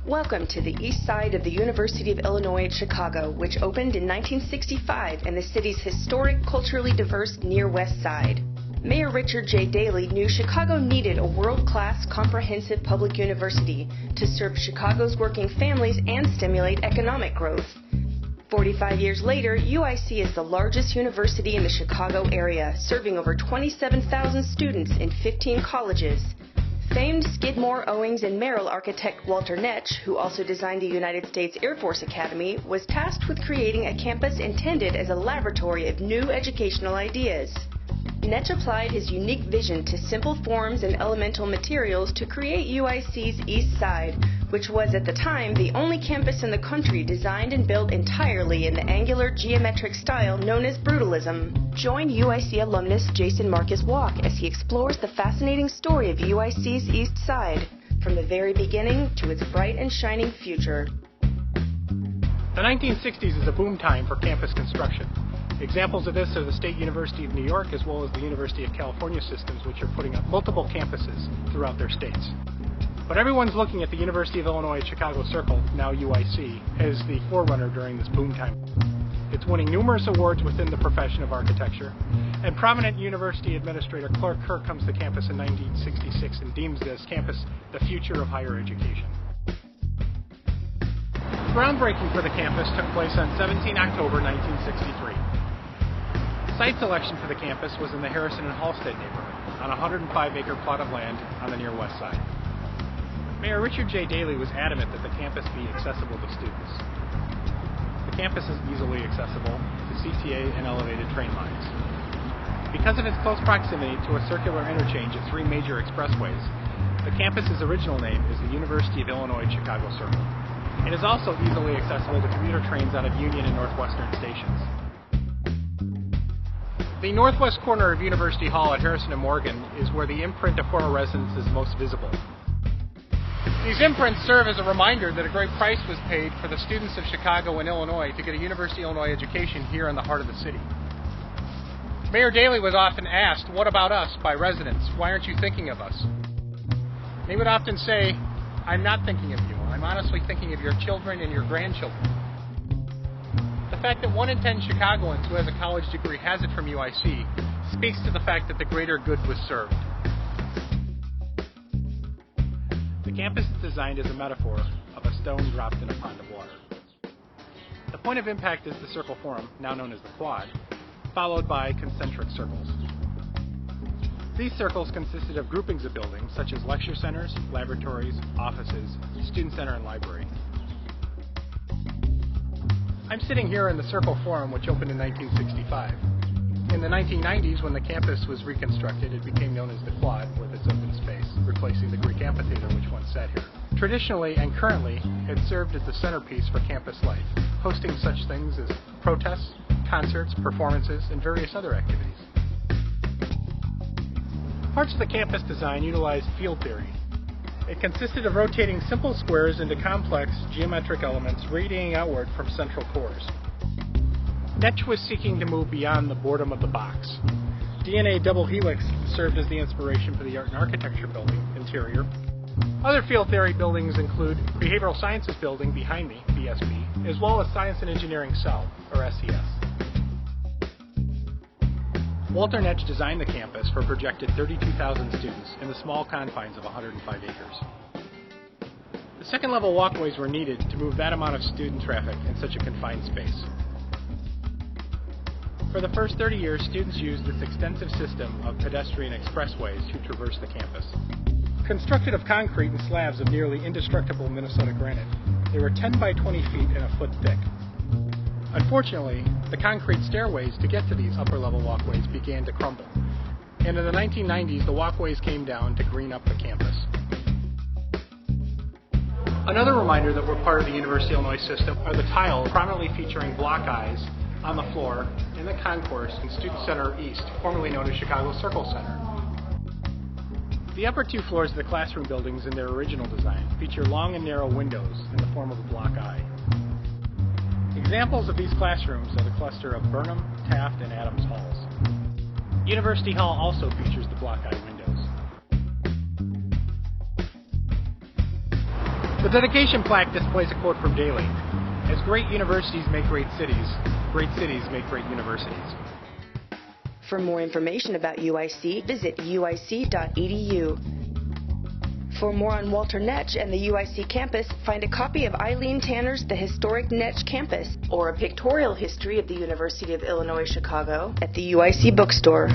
Welcome to the east side of the University of Illinois at Chicago, which opened in 1965 in the city's historic, culturally diverse Near West Side. Mayor Richard J. Daley knew Chicago needed a world-class, comprehensive public university to serve Chicago's working families and stimulate economic growth. 45 years later, UIC is the largest university in the Chicago area, serving over 27,000 students in 15 colleges. Famed Skidmore, Owings, and Merrill architect Walter Netsch, who also designed the United States Air Force Academy, was tasked with creating a campus intended as a laboratory of new educational ideas. Netsch applied his unique vision to simple forms and elemental materials to create UIC's East Side, which was at the time the only campus in the country designed and built entirely in the angular geometric style known as brutalism. Join UIC alumnus Jason Marcus Walk as he explores the fascinating story of UIC's East Side, from the very beginning to its bright and shining future. The 1960s is a boom time for campus construction. Examples of this are the State University of New York as well as the University of California systems, which are putting up multiple campuses throughout their states. But everyone's looking at the University of Illinois at Chicago Circle, now UIC, as the forerunner during this boom time. It's winning numerous awards within the profession of architecture, and prominent university administrator Clark Kirk comes to campus in 1966 and deems this campus the future of higher education. Groundbreaking for the campus took place on 17 October 1963. Site selection for the campus was in the Harrison and Halstead neighborhood, on a 105-acre plot of land on the Near West Side. Mayor Richard J. Daley was adamant that the campus be accessible to students. The campus is easily accessible to CTA and elevated train lines. Because of its close proximity to a circular interchange at three major expressways, the campus's original name is the University of Illinois at Chicago Circle. It is also easily accessible to commuter trains out of Union and Northwestern stations. The northwest corner of University Hall at Harrison and Morgan is where the imprint of former residents is most visible. These imprints serve as a reminder that a great price was paid for the students of Chicago and Illinois to get a University of Illinois education here in the heart of the city. Mayor Daley was often asked, "What about us?" by residents. "Why aren't you thinking of us?" He would often say, "I'm not thinking of you. I'm honestly thinking of your children and your grandchildren." The fact that 1 in 10 Chicagoans who has a college degree has it from UIC speaks to the fact that the greater good was served. The campus is designed as a metaphor of a stone dropped in a pond of water. The point of impact is the circle form, now known as the quad, followed by concentric circles. These circles consisted of groupings of buildings such as lecture centers, laboratories, offices, student center, and library. I'm sitting here in the circle forum, which opened in 1965. In the 1990s, when the campus was reconstructed, it became known as the Quad, with its open space, replacing the Greek amphitheater which once sat here. Traditionally and currently, it served as the centerpiece for campus life, hosting such things as protests, concerts, performances, and various other activities. Parts of the campus design utilized field theory. It consisted of rotating simple squares into complex geometric elements radiating outward from central cores. Netsch was seeking to move beyond the boredom of the box. DNA double helix served as the inspiration for the Art and Architecture building interior. Other field theory buildings include Behavioral Sciences building behind me, BSB, as well as Science and Engineering Cell, or SES. Walter Netsch designed the campus for a projected 32,000 students in the small confines of 105 acres. The second-level walkways were needed to move that amount of student traffic in such a confined space. For the first 30 years, students used this extensive system of pedestrian expressways to traverse the campus. Constructed of concrete and slabs of nearly indestructible Minnesota granite, they were 10 by 20 feet and a foot thick. Unfortunately, the concrete stairways to get to these upper-level walkways began to crumble, and in the 1990s, the walkways came down to green up the campus. Another reminder that we're part of the University of Illinois system are the tiles prominently featuring block eyes on the floor in the concourse in Student Center East, formerly known as Chicago Circle Center. The upper two floors of the classroom buildings in their original design feature long and narrow windows in the form of a block eye. Examples of these classrooms are the cluster of Burnham, Taft, and Adams halls. University Hall also features the block eye windows. The dedication plaque displays a quote from Daly: "As great universities make great cities make great universities." For more information about UIC, visit uic.edu. For more on Walter Netsch and the UIC campus, find a copy of Eileen Tanner's The Historic Netsch Campus or a pictorial history of the University of Illinois Chicago at the UIC bookstore.